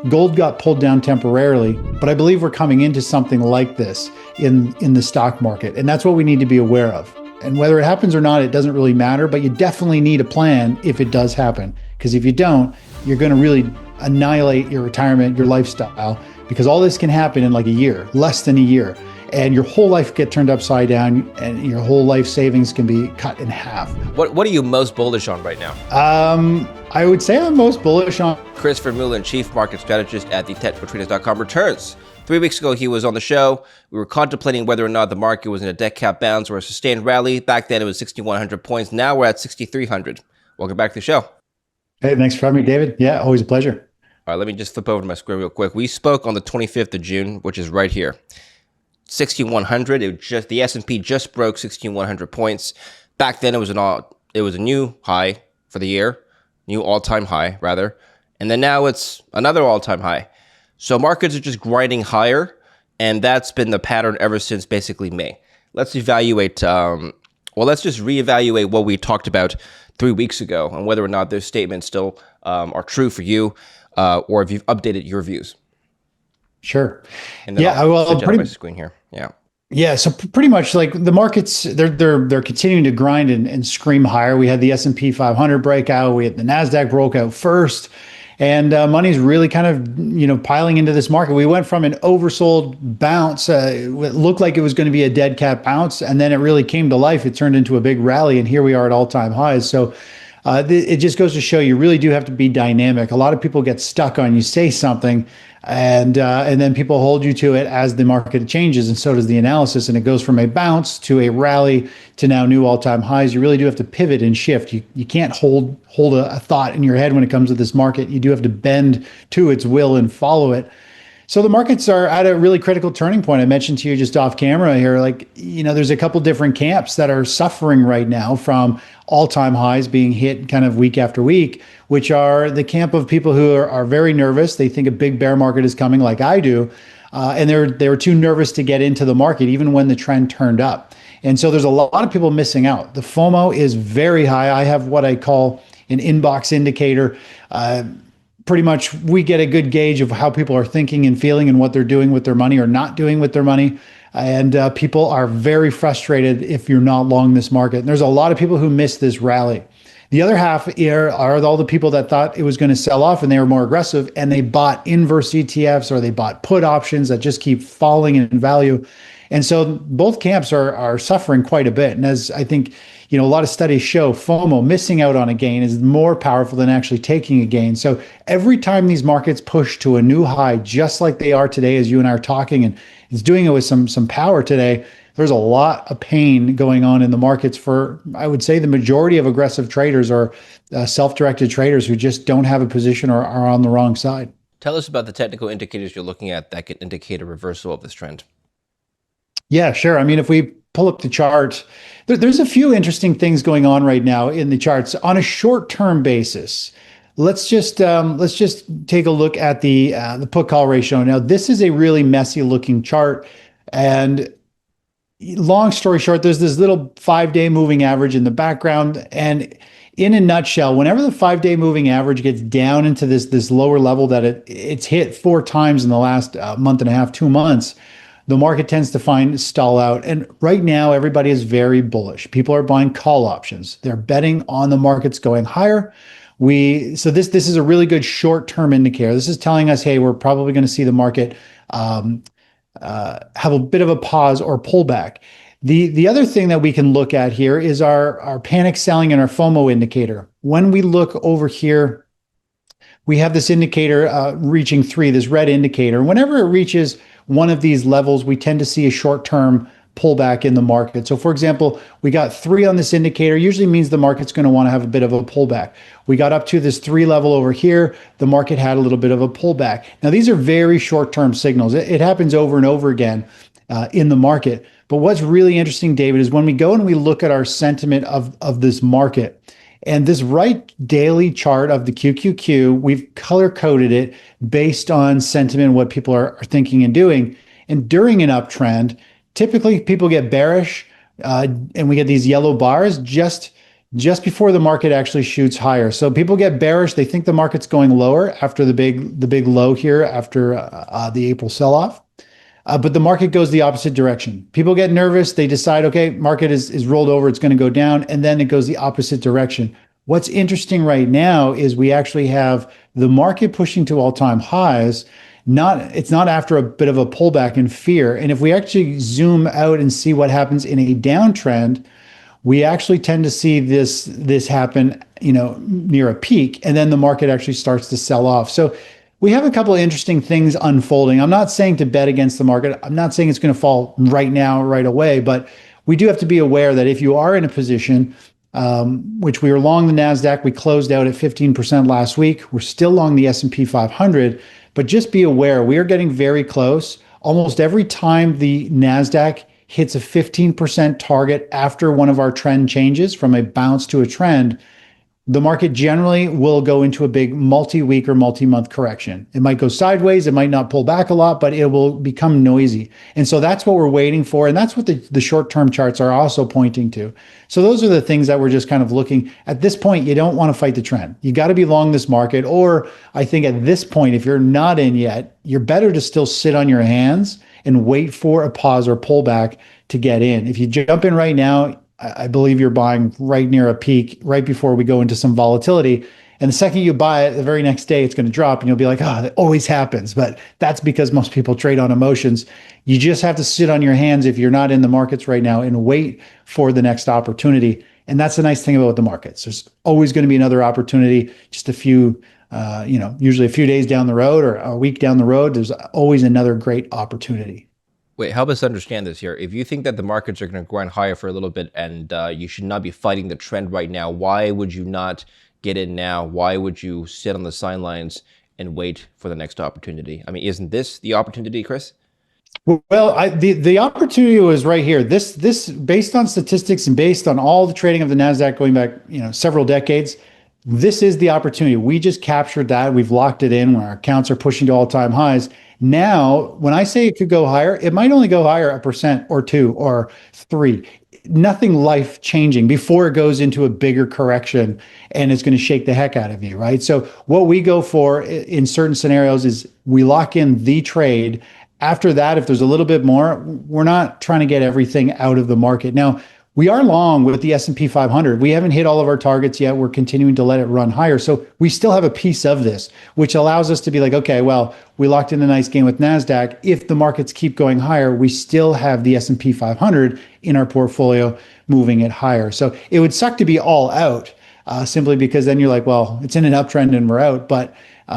Gold got pulled down temporarily, but I believe we're coming into something like this in the stock market. And that's what we need to be aware of. And whether it happens or not, it doesn't really matter, but you definitely need a plan if it does happen. Because if you don't, you're going to really annihilate your retirement, your lifestyle, because all this can happen in like a year, less than a year. And your whole life get turned upside down, and your whole life savings can be cut in half. What are you most bullish on right now? I would say I'm most bullish on Chris Vermeulen, Chief Market Strategist at thetechnicaltraders.com returns. 3 weeks ago, he was on the show. We were contemplating whether or not the market was in a dead cat bounce or a sustained rally. Back then, it was 6,100 points. Now we're at 6,300. Welcome back to the show. Hey, thanks for having me, David. Yeah, always a pleasure. All right, let me just flip over to my screen real quick. We spoke on the 25th of June, which is right here. 6,100. The S&P just broke 6,100 points. Back then, it was a new high for the year, new all-time high rather, and then now it's another all-time high. So markets are just grinding higher, and that's been the pattern ever since basically May. Let's evaluate. Let's just reevaluate what we talked about 3 weeks ago and whether or not those statements still are true for you, or if you've updated your views. Sure. And then I'll switch out my screen here. Yeah. So pretty much like the markets, they're continuing to grind and scream higher. We had the S&P 500 breakout. We had the NASDAQ broke out first, and money's really kind of, piling into this market. We went from an oversold bounce. It looked like it was going to be a dead cat bounce, and then it really came to life. It turned into a big rally, and here we are at all-time highs. So it just goes to show you really do have to be dynamic. A lot of people get stuck on you say something, and then people hold you to it as the market changes, and so does the analysis. And it goes from a bounce to a rally to now new all-time highs. You really do have to pivot and shift. You can't hold a thought in your head when it comes to this market. You do have to bend to its will and follow it. So the markets are at a really critical turning point. I mentioned to you just off camera here, there's a couple different camps that are suffering right now from all-time highs being hit kind of week after week, which are the camp of people who are very nervous. They think a big bear market is coming like I do. And they were too nervous to get into the market, even when the trend turned up. And so there's a lot of people missing out. The FOMO is very high. I have what I call an inbox indicator. Pretty much we get a good gauge of how people are thinking and feeling and what they're doing with their money or not doing with their money. And people are very frustrated if you're not long this market. And there's a lot of people who miss this rally. The other half are all the people that thought it was going to sell off and they were more aggressive, and they bought inverse ETFs or they bought put options that just keep falling in value. And so both camps are suffering quite a bit. And as I think, a lot of studies show, FOMO, missing out on a gain, is more powerful than actually taking a gain. So every time these markets push to a new high, just like they are today, as you and I are talking, and it's doing it with some power today, there's a lot of pain going on in the markets for, I would say, the majority of aggressive traders or self-directed traders who just don't have a position or are on the wrong side. Tell us about the technical indicators you're looking at that could indicate a reversal of this trend. Yeah, sure. I mean, if we pull up the chart, there's a few interesting things going on right now in the charts on a short-term basis. Let's just take a look at the put call ratio. Now, this is a really messy looking chart, and long story short, there's this little 5-day moving average in the background, and in a nutshell, whenever the 5-day moving average gets down into this lower level that it's hit 4 times in the last month and a half, 2 months, the market tends to stall out. And right now, everybody is very bullish. People are buying call options. They're betting on the markets going higher. So this is a really good short-term indicator. This is telling us, hey, we're probably going to see the market have a bit of a pause or pullback. The other thing that we can look at here is our panic selling and our FOMO indicator. When we look over here, we have this indicator reaching 3, this red indicator. Whenever it reaches one of these levels, we tend to see a short-term pullback in the market. So for example, we got 3 on this indicator, usually means the market's going to want to have a bit of a pullback. We got up to this 3 level over here, the market had a little bit of a pullback. Now these are very short-term signals. It happens over and over again in the market. But what's really interesting, David, is when we go and we look at our sentiment of this market, and this right daily chart of the QQQ, we've color-coded it based on sentiment, what people are thinking and doing. And during an uptrend, typically people get bearish, and we get these yellow bars just just before the market actually shoots higher. So people get bearish. They think the market's going lower after the big low here after the April sell-off. But the market goes the opposite direction. People get nervous. They decide, okay, market is rolled over. It's going to go down. And then it goes the opposite direction. What's interesting right now is we actually have the market pushing to all-time highs. It's not after a bit of a pullback in fear. And if we actually zoom out and see what happens in a downtrend, we actually tend to see this happen, near a peak, and then the market actually starts to sell off. So we have a couple of interesting things unfolding. I'm not saying to bet against the market. I'm not saying it's going to fall right now, right away, but we do have to be aware that if you are in a position, which we were long the NASDAQ, we closed out at 15% last week. We're still long the S&P 500, but just be aware, we are getting very close. Almost every time the NASDAQ hits a 15% target after one of our trend changes from a bounce to a trend, the market generally will go into a big multi-week or multi-month correction. It might go sideways, it might not pull back a lot, but it will become noisy. And so that's what we're waiting for. And that's what the short-term charts are also pointing to. So those are the things that we're just kind of looking at. This point, you don't want to fight the trend. You got to be long this market. Or I think at this point, if you're not in yet, you're better to still sit on your hands and wait for a pause or pullback to get in. If you jump in right now, I believe you're buying right near a peak, right before we go into some volatility. And the second you buy it, the very next day it's going to drop and you'll be like, oh, that always happens. But that's because most people trade on emotions. You just have to sit on your hands if you're not in the markets right now and wait for the next opportunity. And that's the nice thing about the markets. There's always going to be another opportunity, just a few, usually a few days down the road or a week down the road. There's always another great opportunity. Wait, help us understand this here. If you think that the markets are going to grind higher for a little bit and you should not be fighting the trend right now, why would you not get in now? Why would you sit on the sidelines and wait for the next opportunity? I mean, isn't this the opportunity, Chris? Well, the opportunity was right here. This based on statistics and based on all the trading of the Nasdaq going back, several decades. This is the opportunity. We just captured that. We've locked it in. When our accounts are pushing to all-time highs. Now, when I say it could go higher, it might only go higher 1% or 2 or 3. Nothing life-changing before it goes into a bigger correction and it's going to shake the heck out of you, right? So what we go for in certain scenarios is we lock in the trade. After that, if there's a little bit more, we're not trying to get everything out of the market. Now, we are long with the S&P 500. We haven't hit all of our targets yet. We're continuing to let it run higher. So we still have a piece of this, which allows us to be like, okay, well, we locked in a nice gain with NASDAQ. If the markets keep going higher, we still have the S&P 500 in our portfolio moving it higher. So it would suck to be all out simply because then you're like, well, it's in an uptrend and we're out. But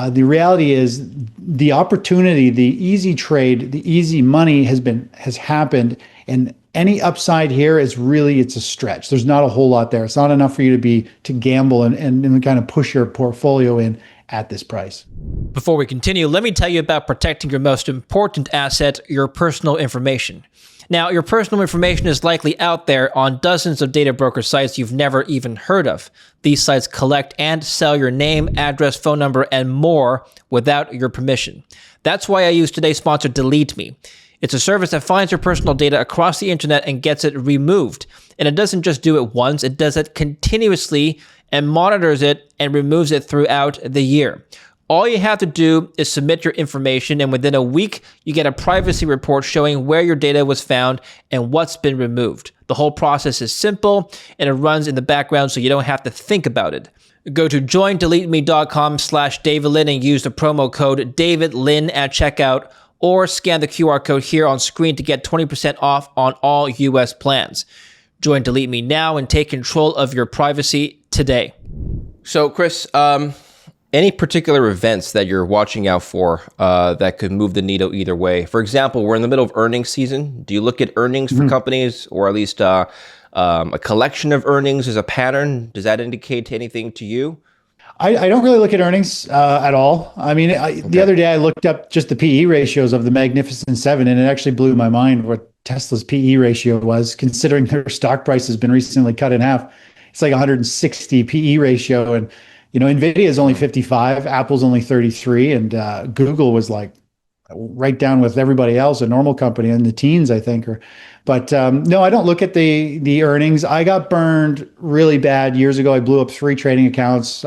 the reality is the opportunity, the easy trade, the easy money has happened. And any upside here is really, it's a stretch. There's not a whole lot there. It's not enough for you to gamble and kind of push your portfolio in at this price. Before we continue, let me tell you about protecting your most important asset, your personal information. Now, your personal information is likely out there on dozens of data broker sites you've never even heard of. These sites collect and sell your name, address, phone number, and more without your permission. That's why I use today's sponsor, Delete Me. It's a service that finds your personal data across the internet and gets it removed. And it doesn't just do it once, it does it continuously and monitors it and removes it throughout the year. All you have to do is submit your information, and within a week, you get a privacy report showing where your data was found and what's been removed. The whole process is simple, and it runs in the background so you don't have to think about it. Go to joindeleteme.com/DavidLynn and use the promo code DavidLynn at checkout, or scan the QR code here on screen to get 20% off on all US plans. Join Delete Me now and take control of your privacy today. So, Chris, any particular events that you're watching out for that could move the needle either way? For example, we're in the middle of earnings season. Do you look at earnings for companies, or at least a collection of earnings as a pattern? Does that indicate anything to you? I don't really look at earnings at all. I mean, the other day I looked up just the PE ratios of the Magnificent Seven, and it actually blew my mind what Tesla's PE ratio was, considering their stock price has been recently cut in half. It's like 160 PE ratio, and Nvidia is only 55, Apple's only 33, and Google was like right down with everybody else, a normal company in the teens, I think. But no, I don't look at the earnings. I got burned really bad years ago. I blew up 3 trading accounts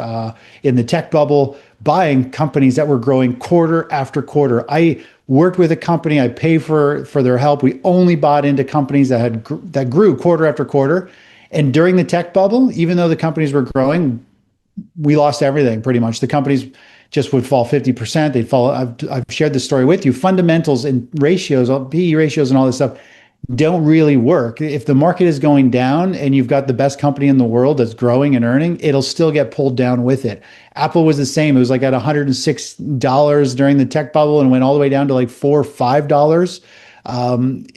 in the tech bubble, buying companies that were growing quarter after quarter. I worked with a company. I paid for their help. We only bought into companies that grew quarter after quarter. And during the tech bubble, even though the companies were growing, we lost everything pretty much. The companies just would fall 50%. They'd fall. I've shared this story with you. Fundamentals and ratios, PE ratios and all this stuff don't really work. If the market is going down and you've got the best company in the world that's growing and earning, it'll still get pulled down with it. Apple was the same. It was like at $106 during the tech bubble and went all the way down to like $4 or $5.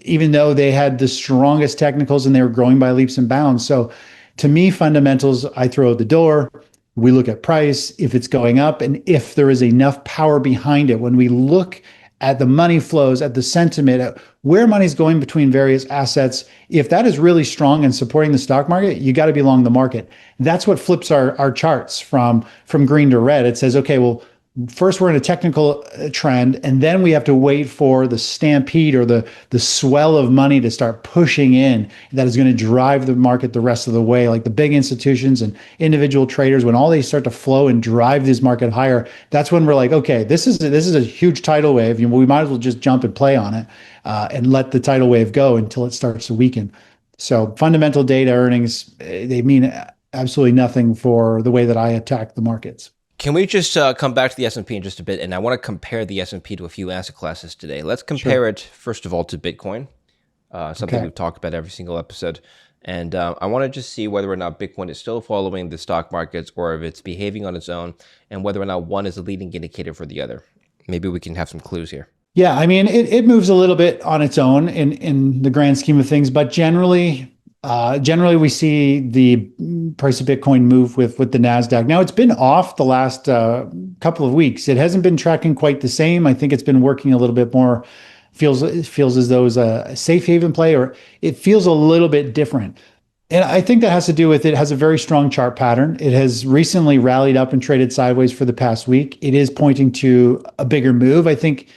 Even though they had the strongest technicals and they were growing by leaps and bounds. So to me, fundamentals, I throw at the door. We look at price, if it's going up, and if there is enough power behind it. When we look at the money flows, at the sentiment, at where money's going between various assets, if that is really strong and supporting the stock market, you got to be long the market. That's what flips our charts from green to red. It says, okay, well, first we're in a technical trend, and then we have to wait for the stampede or the swell of money to start pushing in that is going to drive the market the rest of the way. Like the big institutions and individual traders, when all they start to flow and drive this market higher, that's when we're like, okay, this is a huge tidal wave. We might as well just jump and play on it and let the tidal wave go until it starts to weaken. So fundamental data, earnings, they mean absolutely nothing for the way that I attack the markets. Can we just come back to the S&P in just a bit? And I want to compare the S&P to a few asset classes today. Let's compare it, first of all, to Bitcoin, something we've talked about every single episode. And I want to just see whether or not Bitcoin is still following the stock markets or if it's behaving on its own, and whether or not one is a leading indicator for the other. Maybe we can have some clues here. Yeah, I mean, it moves a little bit on its own in the grand scheme of things, but generally we see the price of Bitcoin move with the NASDAQ. Now, it's been off the last couple of weeks. It hasn't been tracking quite the same. I think it's been working a little bit more, feels as though it's a safe haven play, or it feels a little bit different. And I think that has to do with it has a very strong chart pattern. It has recently rallied up and traded sideways for the past week. It is pointing to a bigger move. I think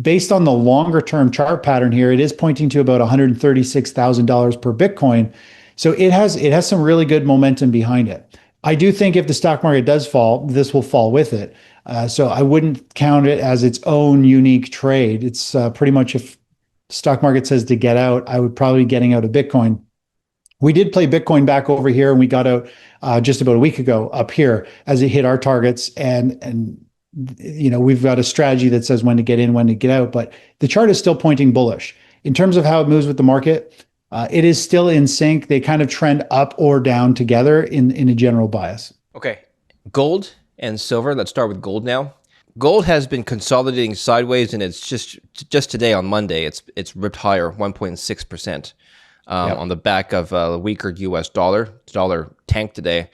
based on the longer term chart pattern here, it is pointing to about $136,000 per Bitcoin. So it has some really good momentum behind it. I do think if the stock market does fall, this will fall with it. So I wouldn't count it as its own unique trade. It's pretty much if the stock market says to get out, I would probably be getting out of Bitcoin. We did play Bitcoin back over here, and we got out just about a week ago up here as it hit our targets, and we've got a strategy that says when to get in, when to get out, but the chart is still pointing bullish. In terms of how it moves with the market, it is still in sync. They kind of trend up or down together in a general bias. Okay. Gold and silver. Let's start with gold now. Gold has been consolidating sideways, and it's just today on Monday, it's ripped higher, 1.6%, on the back of a weaker US dollar. The dollar tanked today.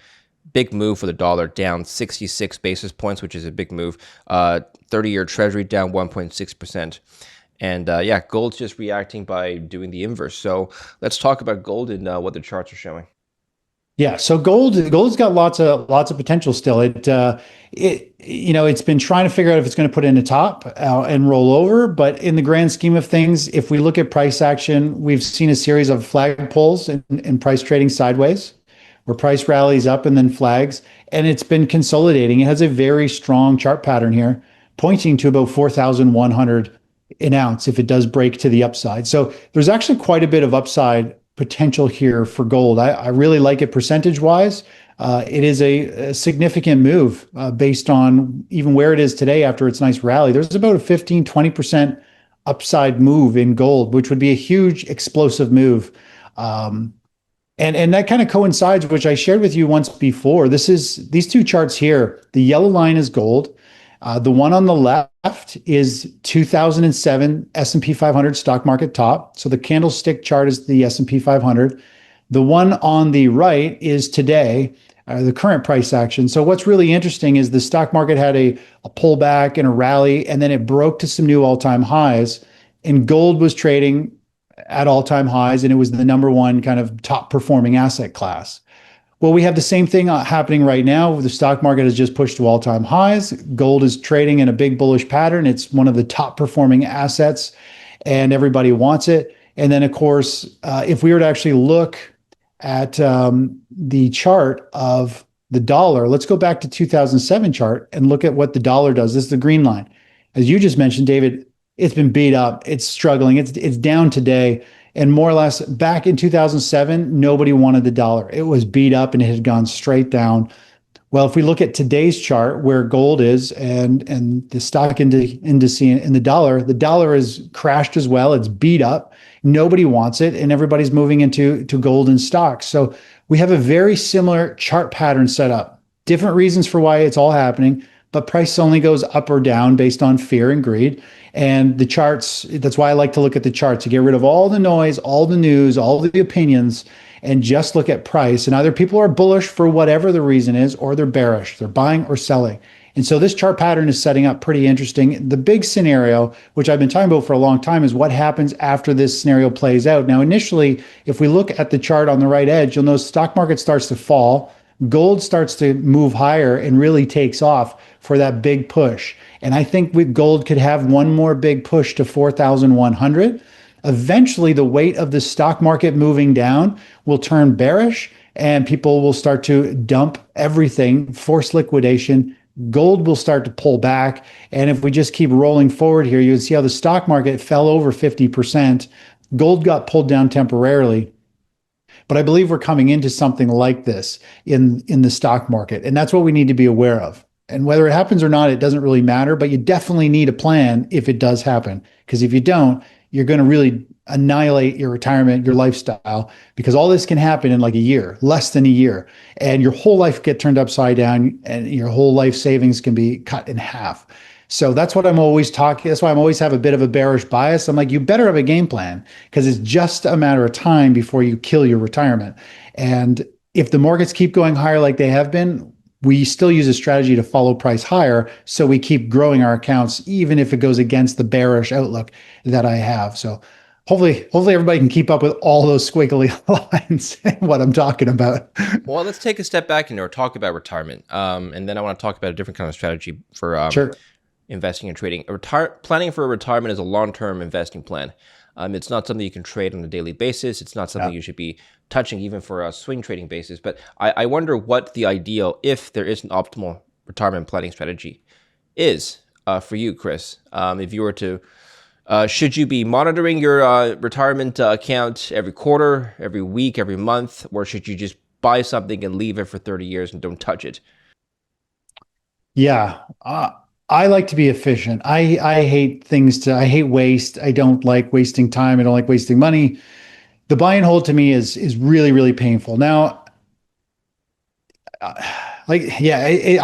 Big move for the dollar, down 66 basis points, which is a big move. 30-year treasury down 1.6%. And gold's just reacting by doing the inverse. So let's talk about gold and what the charts are showing. Yeah, so gold's got lots of potential still. It's been trying to figure out if it's going to put in a top and roll over, but in the grand scheme of things, if we look at price action, we've seen a series of flag pulls in price trading sideways, where price rallies up and then flags, and it's been consolidating. It has a very strong chart pattern here, pointing to about 4,100 an ounce if it does break to the upside. So there's actually quite a bit of upside potential here for gold. I really like it percentage-wise. It is a significant move based on even where it is today after its nice rally. There's about a 15-20% upside move in gold, which would be a huge explosive move. And that kind of coincides, which I shared with you once before. These two charts here. The yellow line is gold. The one on the left is 2007 S&P 500 stock market top. So the candlestick chart is the S&P 500. The one on the right is today, the current price action. So what's really interesting is the stock market had a pullback and a rally, and then it broke to some new all-time highs. And gold was trading at all-time highs, and it was the number one kind of top performing asset class. Well, we have the same thing happening right now. The stock market has just pushed to all-time highs. Gold is trading in a big bullish pattern. It's one of the top performing assets, and everybody wants it. And then, of course, if we were to actually look at the chart of the dollar, let's go back to 2007 chart and look at what the dollar does. This is the green line. As you just mentioned, David, it's been beat up. It's struggling. It's down today. And more or less back in 2007, nobody wanted the dollar. It was beat up and it had gone straight down. Well, if we look at today's chart where gold is and the stock index in the dollar is crashed as well. It's beat up. Nobody wants it, and everybody's moving into gold and stocks. So we have a very similar chart pattern set up. Different reasons for why it's all happening, but price only goes up or down based on fear and greed. And the charts, that's why I like to look at the charts to get rid of all the noise, all the news, all the opinions, and just look at price. And either people are bullish for whatever the reason is, or they're bearish. They're buying or selling. And so this chart pattern is setting up pretty interesting. The big scenario, which I've been talking about for a long time, is what happens after this scenario plays out. Now, initially, if we look at the chart on the right edge, you'll notice stock market starts to fall. Gold starts to move higher and really takes off for that big push. And I think with gold could have one more big push to 4,100. Eventually, the weight of the stock market moving down will turn bearish and people will start to dump everything, force liquidation. Gold will start to pull back. And if we just keep rolling forward here, you can see how the stock market fell over 50%. Gold got pulled down temporarily. But I believe we're coming into something like this in the stock market. And that's what we need to be aware of. And whether it happens or not, it doesn't really matter, but you definitely need a plan if it does happen. Because if you don't, you're going to really annihilate your retirement, your lifestyle, because all this can happen in like a year, less than a year. And your whole life get turned upside down and your whole life savings can be cut in half. So that's what I'm always talking. That's why I'm always have a bit of a bearish bias. I'm like, you better have a game plan because it's just a matter of time before you kill your retirement. And if the markets keep going higher like they have been, we still use a strategy to follow price higher. So we keep growing our accounts, even if it goes against the bearish outlook that I have. So hopefully everybody can keep up with all those squiggly lines and what I'm talking about. Well, let's take a step back and talk about retirement. And then I want to talk about a different kind of strategy for Sure. investing and trading. Planning for a retirement is a long-term investing plan. It's not something you can trade on a daily basis. It's not something you should be touching even for a swing trading basis. But I wonder what the ideal, if there is an optimal retirement planning strategy, is for you, Chris. If you were to, should you be monitoring your retirement account every quarter, every week, every month, or should you just buy something and leave it for 30 years and don't touch it? Yeah. I like to be efficient. I hate I hate waste. I don't like wasting time. I don't like wasting money. The buy and hold to me is really, really painful. Now, I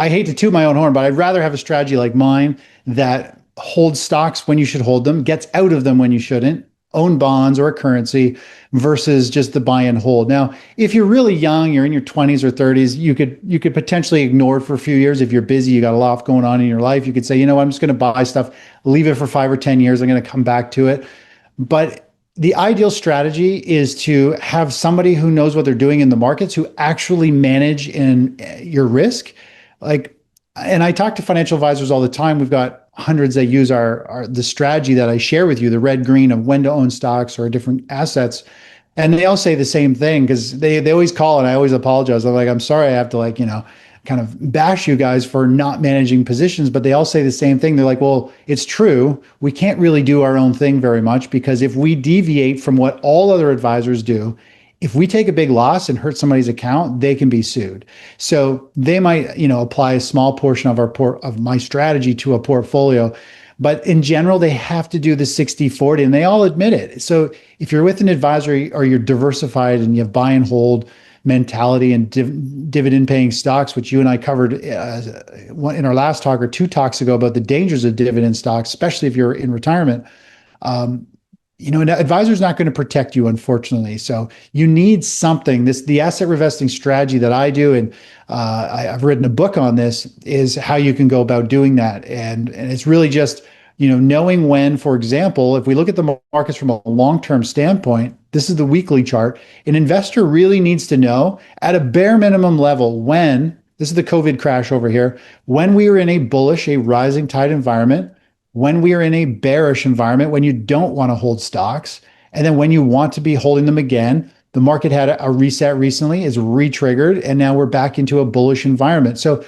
hate to toot my own horn, but I'd rather have a strategy like mine that holds stocks when you should hold them, gets out of them when you shouldn't, own bonds or a currency versus just the buy and hold. Now, if you're really young, you're in your 20s or 30s, you could potentially ignore it for a few years. If you're busy, you got a lot going on in your life, you could say, I'm just going to buy stuff, leave it for 5 or 10 years. I'm going to come back to it. But the ideal strategy is to have somebody who knows what they're doing in the markets, who actually manage in your risk. And I talk to financial advisors all the time. We've got hundreds that use the strategy that I share with you, the red green of when to own stocks or different assets. And they all say the same thing because they always call and I always apologize. I'm like, I'm sorry I have to kind of bash you guys for not managing positions, but they all say the same thing. They're like, well, it's true. We can't really do our own thing very much because if we deviate from what all other advisors do, if we take a big loss and hurt somebody's account, they can be sued. So they might, apply a small portion of my strategy to a portfolio. But in general, they have to do the 60-40 and they all admit it. So if you're with an advisor or you're diversified and you have buy and hold mentality and dividend paying stocks, which you and I covered in our last talk or 2 talks ago about the dangers of dividend stocks, especially if you're in retirement. An advisor's not going to protect you, unfortunately. So you need something. The asset reinvesting strategy that I do, and I've written a book on this, is how you can go about doing that. And it's really just knowing when, for example, if we look at the markets from a long-term standpoint, this is the weekly chart. An investor really needs to know at a bare minimum level when, this is the COVID crash over here, when we are in a bullish, a rising tide environment, when we are in a bearish environment, when you don't want to hold stocks, and then when you want to be holding them again. The market had a reset recently, is re-triggered, and now we're back into a bullish environment. So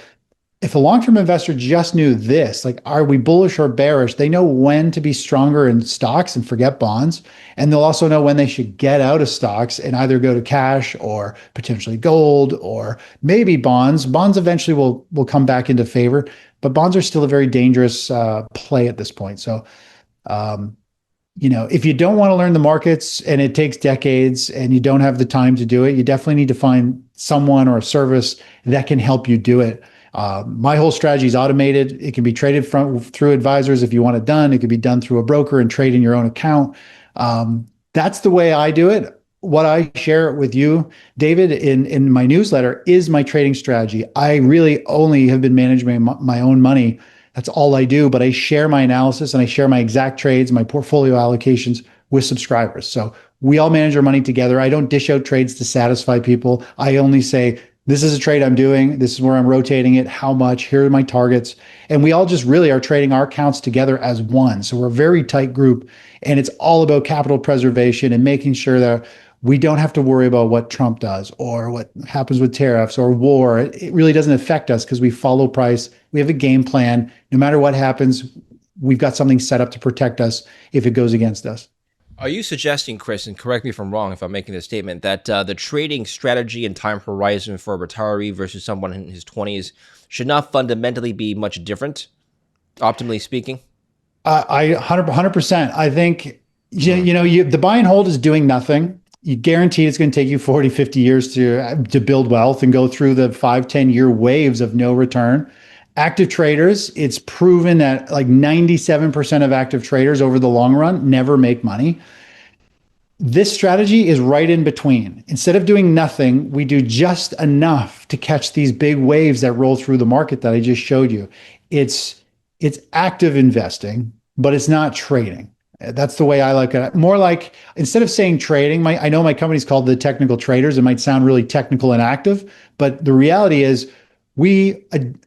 if a long-term investor just knew this, like, are we bullish or bearish? They know when to be stronger in stocks and forget bonds. And they'll also know when they should get out of stocks and either go to cash or potentially gold or maybe bonds. Bonds eventually will come back into favor, but bonds are still a very dangerous play at this point. So, if you don't want to learn the markets and it takes decades and you don't have the time to do it, you definitely need to find someone or a service that can help you do it. My whole strategy is automated. It can be traded through advisors if you want it done. It could be done through a broker and trade in your own account. That's the way I do it. What I share with you, David, in my newsletter is my trading strategy. I really only have been managing my own money. That's all I do, but I share my analysis and I share my exact trades, my portfolio allocations with subscribers. So we all manage our money together. I don't dish out trades to satisfy people. I only say, this is a trade I'm doing. This is where I'm rotating it. How much? Here are my targets. And we all just really are trading our accounts together as one. So we're a very tight group, and it's all about capital preservation and making sure that we don't have to worry about what Trump does or what happens with tariffs or war. It really doesn't affect us because we follow price. We have a game plan. No matter what happens, we've got something set up to protect us if it goes against us. Are you suggesting, Chris, and correct me if I'm wrong if I'm making this statement, that the trading strategy and time horizon for a retiree versus someone in his 20s should not fundamentally be much different, optimally speaking? I 100%. I think, the buy and hold is doing nothing. You guarantee it's going to take you 40, 50 years to build wealth and go through the 5, 10 year waves of no return. Active traders, it's proven that like 97% of active traders over the long run never make money. This strategy is right in between. Instead of doing nothing, we do just enough to catch these big waves that roll through the market that I just showed you. It's active investing, but it's not trading. That's the way I like it. More like, instead of saying trading, I know my company's called the Technical Traders. It might sound really technical and active, but the reality is we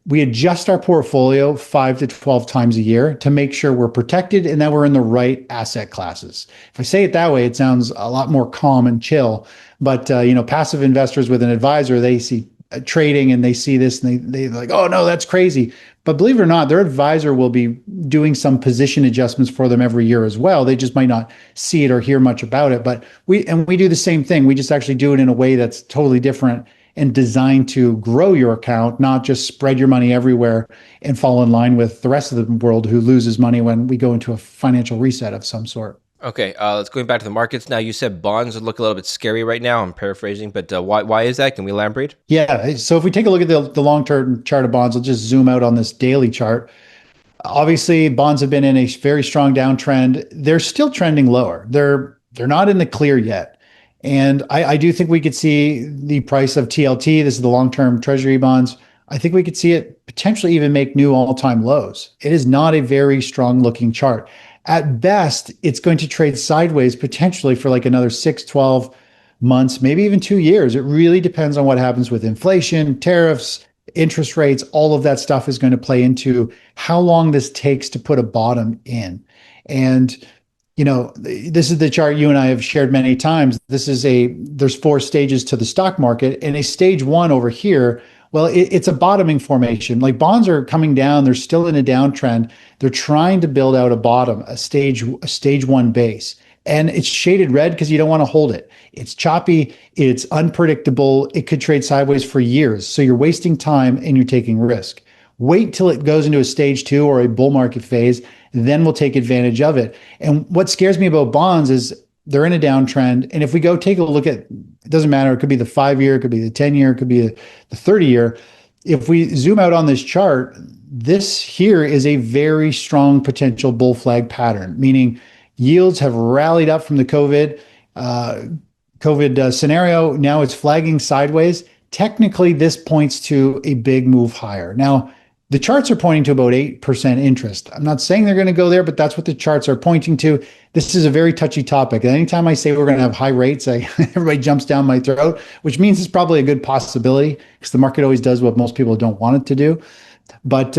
adjust our portfolio 5 to 12 times a year to make sure we're protected and that we're in the right asset classes. If I say it that way, it sounds a lot more calm and chill. But passive investors with an advisor, they see trading and they see this and they're like, oh no, that's crazy. But believe it or not, their advisor will be doing some position adjustments for them every year as well. They just might not see it or hear much about it. But we do the same thing. We just actually do it in a way that's totally different and designed to grow your account, not just spread your money everywhere and fall in line with the rest of the world who loses money when we go into a financial reset of some sort. Okay, let's go back to the markets now. You said bonds look a little bit scary right now. I'm paraphrasing, but why is that? Can we elaborate? Yeah, so if we take a look at the long-term chart of bonds, I'll just zoom out on this daily chart. Obviously, bonds have been in a very strong downtrend. They're still trending lower. They're not in the clear yet. And I do think we could see the price of TLT, this is the long-term treasury bonds, I think we could see it potentially even make new all-time lows. It is not a very strong-looking chart. At best, it's going to trade sideways potentially for like another 6, 12 months, maybe even 2 years. It really depends on what happens with inflation, tariffs, interest rates. All of that stuff is going to play into how long this takes to put a bottom in. And this is the chart you and I have shared many times. There's 4 stages to the stock market, and a stage 1 over here, well, it's a bottoming formation. Like, bonds are coming down. They're still in a downtrend. They're trying to build out a bottom, a stage 1 base. And it's shaded red because you don't want to hold it. It's choppy. It's unpredictable. It could trade sideways for years. So you're wasting time and you're taking risk. Wait till it goes into a stage 2 or a bull market phase, then we'll take advantage of it. And what scares me about bonds is they're in a downtrend. And if we go take a look at, it doesn't matter, it could be the 5-year, it could be the 10-year, it could be the 30-year. If we zoom out on this chart, this here is a very strong potential bull flag pattern, meaning yields have rallied up from the COVID scenario. Now it's flagging sideways. Technically, this points to a big move higher. Now, The charts are pointing to about 8% interest. I'm not saying they're going to go there, but that's what the charts are pointing to. This is a very touchy topic. And anytime I say we're going to have high rates, everybody jumps down my throat, which means it's probably a good possibility because the market always does what most people don't want it to do. But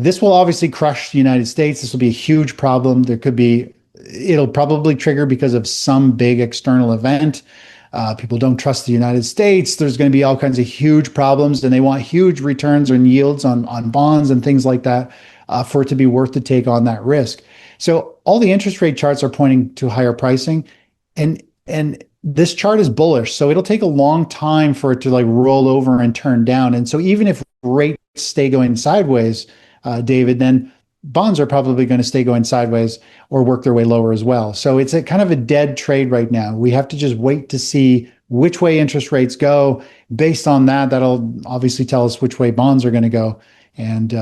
this will obviously crush the United States. This will be a huge problem. It'll probably trigger because of some big external event. People don't trust the United States. There's going to be all kinds of huge problems, and they want huge returns and yields on bonds and things like that for it to be worth to take on that risk. So all the interest rate charts are pointing to higher pricing, and this chart is bullish. So it'll take a long time for it to like roll over and turn down. And so even if rates stay going sideways, David, then bonds are probably going to stay going sideways or work their way lower as well. So it's a kind of a dead trade right now. We have to just wait to see which way interest rates go. Based on that, that'll obviously tell us which way bonds are going to go. And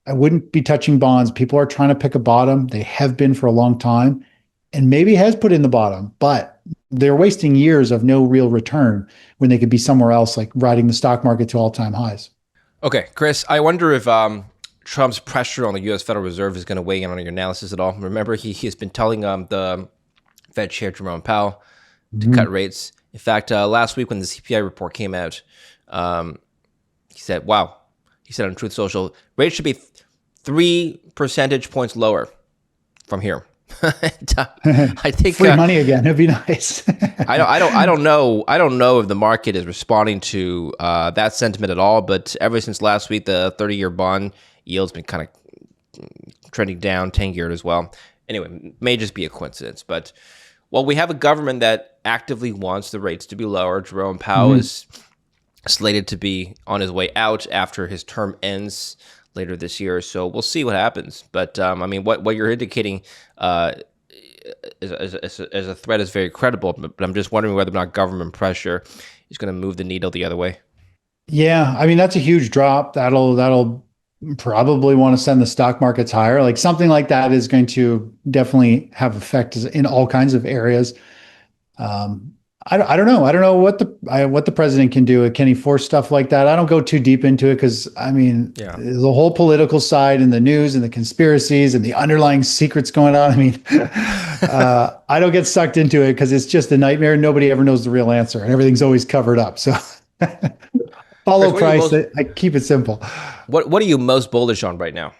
I wouldn't be touching bonds. People are trying to pick a bottom. They have been for a long time, and maybe has put in the bottom, but they're wasting years of no real return when they could be somewhere else, like riding the stock market to all-time highs. Okay, Chris, I wonder if Trump's pressure on the U.S. Federal Reserve is going to weigh in on your analysis at all. Remember, he has been telling the Fed Chair Jerome Powell to cut rates. In fact, last week when the CPI report came out, he said, wow, he said on Truth Social, rates should be 3 percentage points lower from here. I think free money again. It'd be nice. I don't know if the market is responding to that sentiment at all. But ever since last week, the 30-year bond yield's been kind of trending down, 10-year as well. Anyway, may just be a coincidence. But while we have a government that actively wants the rates to be lower, Jerome Powell is slated to be on his way out after his term ends later this year. So we'll see what happens. But I mean, what you're indicating as a threat is very credible. But I'm just wondering whether or not government pressure is going to move the needle the other way. Yeah, I mean, that's a huge drop. That'll probably want to send the stock markets higher. Like something like that is going to definitely have effect in all kinds of areas. I don't know. I don't know what the president can do. Can he force stuff like that? I don't go too deep into it because I mean, the whole political side and the news and the conspiracies and the underlying secrets going on. I mean, I don't get sucked into it because it's just a nightmare. Nobody ever knows the real answer, and everything's always covered up. So follow Price. I keep it simple. What are you most bullish on right now?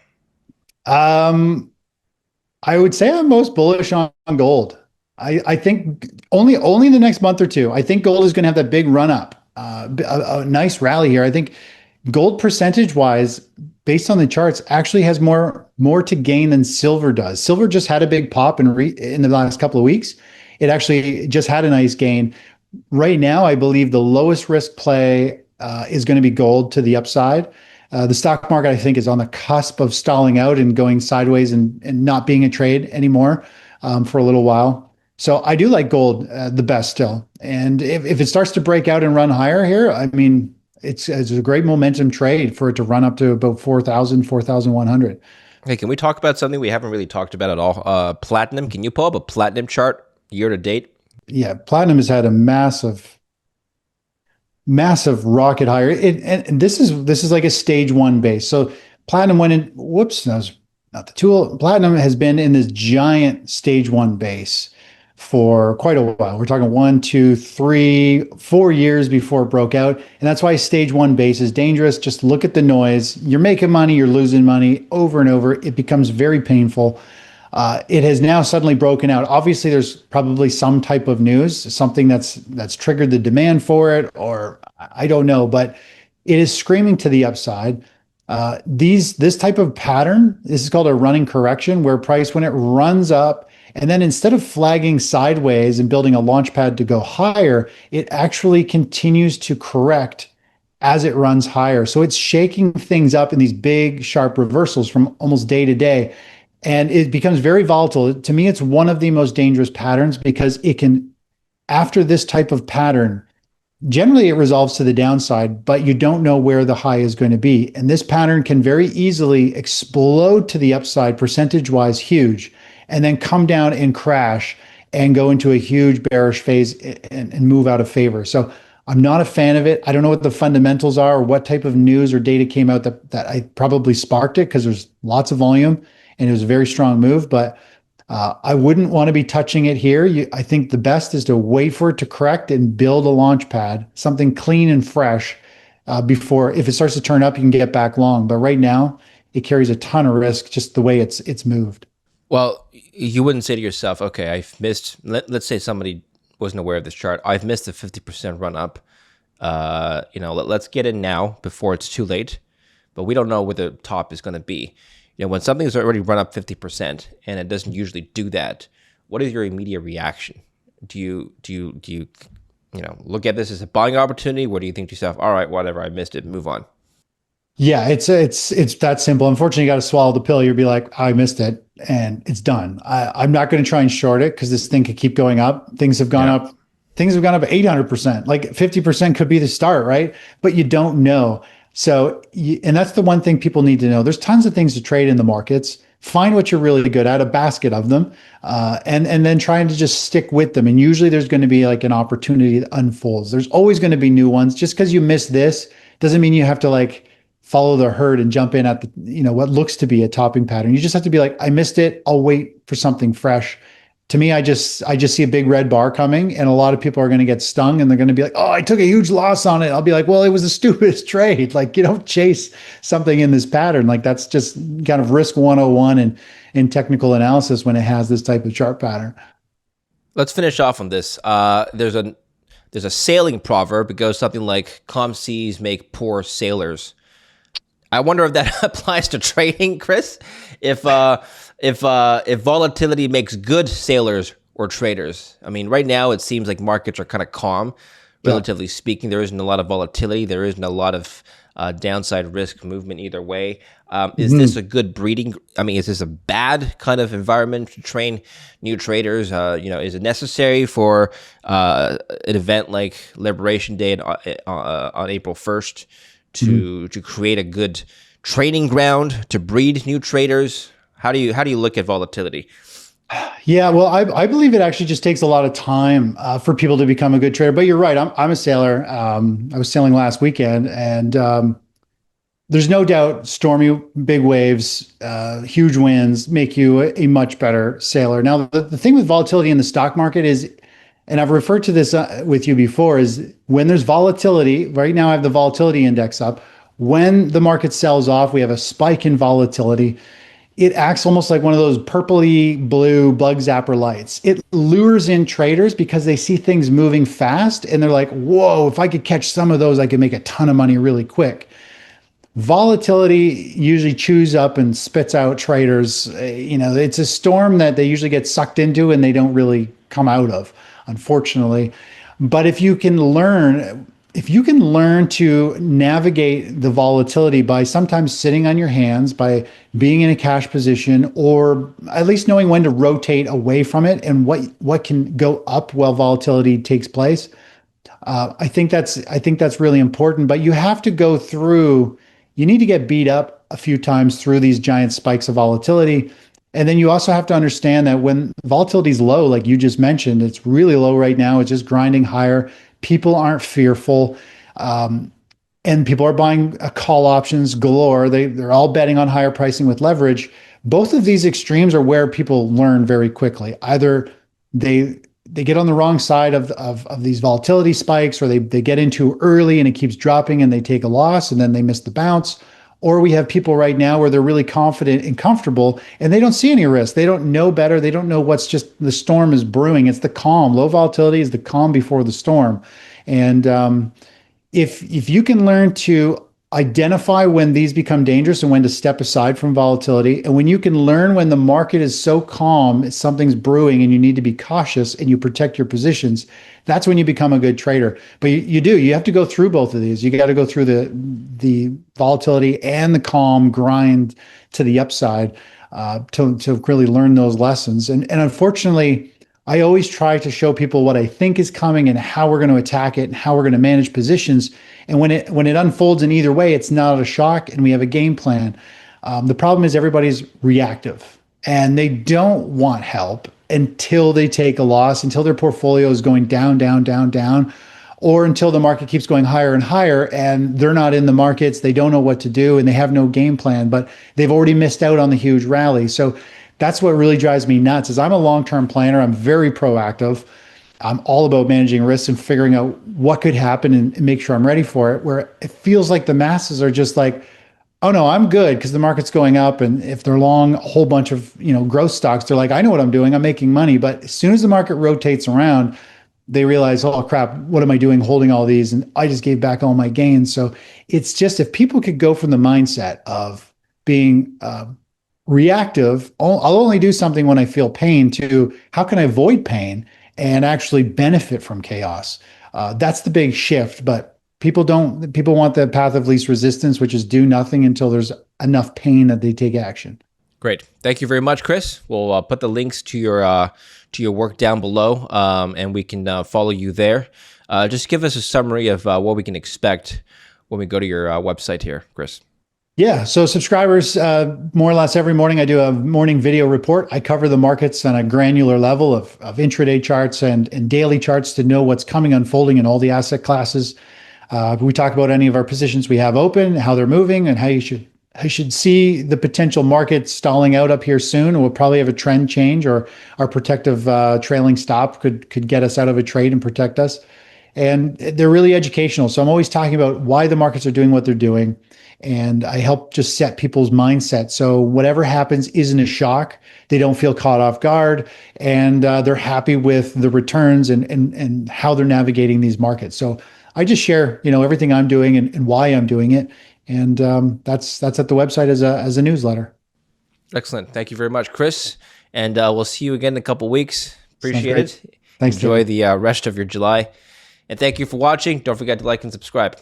I would say I'm most bullish on gold. I think only in the next month or two. I think gold is going to have that big run up, a nice rally here. I think gold percentage wise, based on the charts, actually has more to gain than silver does. Silver just had a big pop in the last couple of weeks. It actually just had a nice gain. Right now, I believe the lowest risk play is going to be gold to the upside. The stock market, I think, is on the cusp of stalling out and going sideways and not being a trade anymore for a little while. So I do like gold the best still. And if it starts to break out and run higher here, I mean, it's a great momentum trade for it to run up to about 4,000, 4,100. Hey, can we talk about something we haven't really talked about at all? Platinum. Can you pull up a platinum chart year to date? Yeah, platinum has had a massive rocket higher. And this is like a stage 1 base. So platinum went in, whoops, that was not the tool. Platinum has been in this giant stage 1 base for quite a while. We're talking 1, 2, 3, 4 years before it broke out. And that's why stage 1 base is dangerous. Just look at the noise. You're making money, you're losing money over and over. It becomes very painful. It has now suddenly broken out. Obviously, there's probably some type of news, something that's triggered the demand for it, or I don't know, but it is screaming to the upside. This type of pattern, this is called a running correction, where price, when it runs up, and then instead of flagging sideways and building a launch pad to go higher, it actually continues to correct as it runs higher. So it's shaking things up in these big, sharp reversals from almost day to day. And it becomes very volatile. To me, it's one of the most dangerous patterns because it can, after this type of pattern, generally it resolves to the downside, but you don't know where the high is going to be. And this pattern can very easily explode to the upside, percentage-wise huge, and then come down and crash and go into a huge bearish phase and move out of favor. So I'm not a fan of it. I don't know what the fundamentals are or what type of news or data came out that I probably sparked it because there's lots of volume and it was a very strong move. But I wouldn't want to be touching it here. I think the best is to wait for it to correct and build a launch pad, something clean and fresh before, if it starts to turn up, you can get back long. But right now, it carries a ton of risk just the way it's moved. Well, you wouldn't say to yourself, okay, I've missed, let's say somebody wasn't aware of this chart. I've missed a 50% run up. Let's get in now before it's too late. But we don't know where the top is going to be. When something's already run up 50% and it doesn't usually do that, what is your immediate reaction? Do you look at this as a buying opportunity? Or do you think to yourself, all right, whatever, I missed it, move on? Yeah, it's that simple. Unfortunately, you got to swallow the pill. You'll be like, I missed it, and it's done. I'm not going to try and short it because this thing could keep going up. Things have gone up. Things have gone up 800%. Like 50% could be the start, right? But you don't know. So, and that's the one thing people need to know. There's tons of things to trade in the markets. Find what you're really good at, a basket of them, and then trying to just stick with them. And usually, there's going to be like an opportunity that unfolds. There's always going to be new ones. Just because you miss this doesn't mean you have to like follow the herd and jump in at the, what looks to be a topping pattern. You just have to be like, I missed it. I'll wait for something fresh. To me, I just see a big red bar coming, and a lot of people are going to get stung, and they're going to be like, "Oh, I took a huge loss on it." I'll be like, "Well, it was the stupidest trade. Like, you don't chase something in this pattern. Like, that's just kind of risk 101 and in technical analysis when it has this type of chart pattern." Let's finish off on this. There's a sailing proverb. It goes something like, "Calm seas make poor sailors." I wonder if that applies to trading, Chris. If volatility makes good sailors or traders. I mean, right now it seems like markets are kind of calm, relatively speaking. There isn't a lot of volatility. There isn't a lot of downside risk movement either way. Is this a good breeding? I mean, is this a bad kind of environment to train new traders? Is it necessary for an event like Liberation Day on April 1st to create a good training ground to breed new traders? How do you look at volatility? Yeah, well, I believe it actually just takes a lot of time for people to become a good trader. But you're right. I'm a sailor. I was sailing last weekend, and there's no doubt stormy, big waves, huge winds make you a much better sailor. Now, the thing with volatility in the stock market is, and I've referred to this with you before, is when there's volatility. Right now, I have the volatility index up. When the market sells off, we have a spike in volatility. It acts almost like one of those purpley blue bug zapper lights. It lures in traders because they see things moving fast and they're like, whoa, if I could catch some of those, I could make a ton of money really quick. Volatility usually chews up and spits out traders. It's a storm that they usually get sucked into and they don't really come out of, unfortunately. But if you can learn to navigate the volatility by sometimes sitting on your hands, by being in a cash position, or at least knowing when to rotate away from it and what can go up while volatility takes place, I think that's really important. But you have to go through. You need to get beat up a few times through these giant spikes of volatility. And then you also have to understand that when volatility is low, like you just mentioned, it's really low right now. It's just grinding higher. People aren't fearful. And people are buying call options galore. They're all betting on higher pricing with leverage. Both of these extremes are where people learn very quickly. Either they get on the wrong side of these volatility spikes, or they get in too early and it keeps dropping and they take a loss and then they miss the bounce. Or we have people right now where they're really confident and comfortable and they don't see any risk. They don't know better. They don't know what's just the storm is brewing. It's the calm. Low volatility is the calm before the storm. And if you can learn to identify when these become dangerous and when to step aside from volatility, and when you can learn when the market is so calm, something's brewing and you need to be cautious and you protect your positions, that's when you become a good trader. But you have to go through both of these. You got to go through the volatility and the calm grind to the upside to really learn those lessons. And unfortunately, I always try to show people what I think is coming and how we're going to attack it and how we're going to manage positions. And when it unfolds in either way, it's not a shock and we have a game plan. The problem is everybody's reactive and they don't want help until they take a loss, until their portfolio is going down, down, down, down, or until the market keeps going higher and higher and they're not in the markets, they don't know what to do, and they have no game plan, but they've already missed out on the huge rally. So that's what really drives me nuts is I'm a long-term planner. I'm very proactive. I'm all about managing risks and figuring out what could happen and make sure I'm ready for it, where it feels like the masses are just like, oh no, I'm good because the market's going up. And if they're long a whole bunch of, growth stocks, they're like, I know what I'm doing. I'm making money. But as soon as the market rotates around, they realize, oh crap, what am I doing holding all these? And I just gave back all my gains. So it's just if people could go from the mindset of being reactive, I'll only do something when I feel pain, to how can I avoid pain and actually benefit from chaos? That's the big shift. But people want the path of least resistance, which is do nothing until there's enough pain that they take action. Great. Thank you very much, Chris. We'll put the links to your work down below, and we can follow you there. Just give us a summary of what we can expect when we go to your website here, Chris. Yeah. So subscribers, more or less every morning, I do a morning video report. I cover the markets on a granular level of intraday charts and daily charts to know what's coming, unfolding in all the asset classes. We talk about any of our positions we have open, how they're moving, and how you should see the potential market stalling out up here soon. We'll probably have a trend change, or our protective trailing stop could get us out of a trade and protect us. And they're really educational. So I'm always talking about why the markets are doing what they're doing. And I help just set people's mindset. So whatever happens isn't a shock. They don't feel caught off guard, and they're happy with the returns and how they're navigating these markets. So I just share, everything I'm doing and why I'm doing it. And that's at the website as a newsletter. Excellent. Thank you very much, Chris. And we'll see you again in a couple weeks. Appreciate it. Thanks. Enjoy the rest of your July. And thank you for watching. Don't forget to like and subscribe.